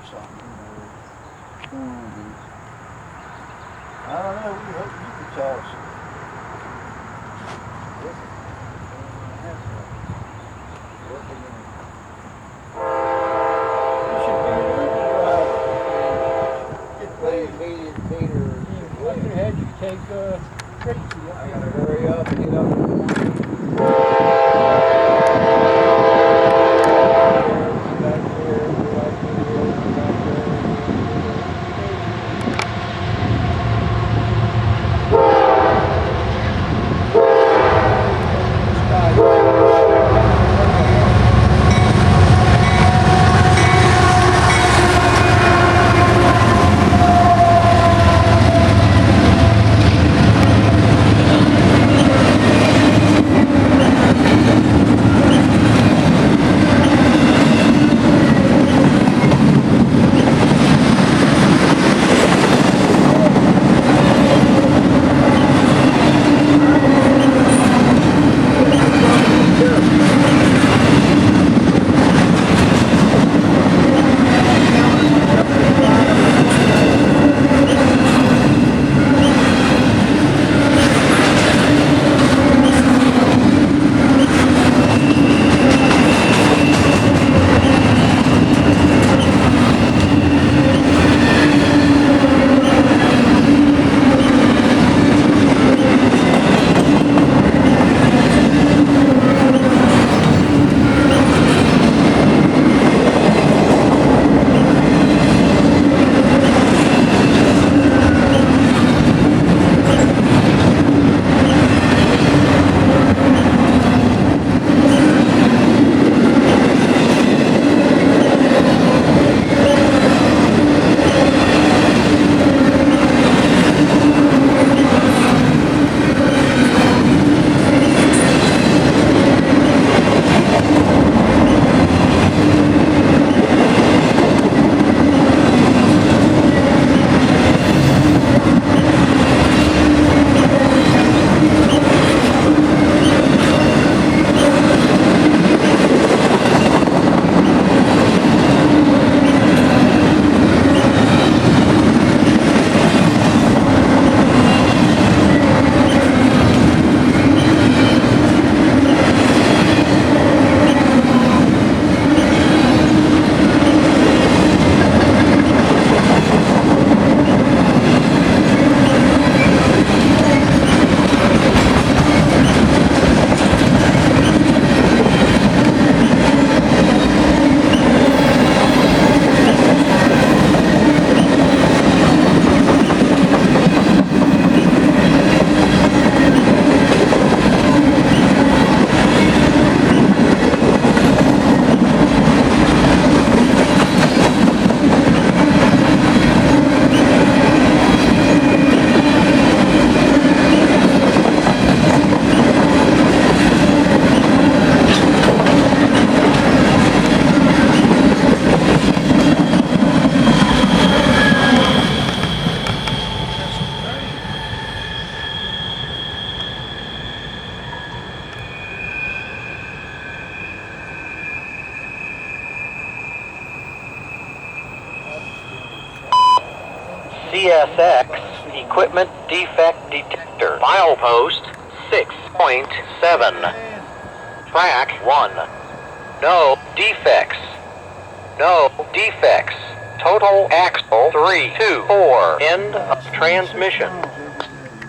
something, I don't know, you could tell us. You should be an Uber driver. Get paid. Like you had you take Tracy up I here. gotta hurry up and get up in the morning. Back there, back there, back there. CSX Equipment Defect Detector. Milepost 6.7. Track 1. No defects. No defects. Total axle 324. End of transmission.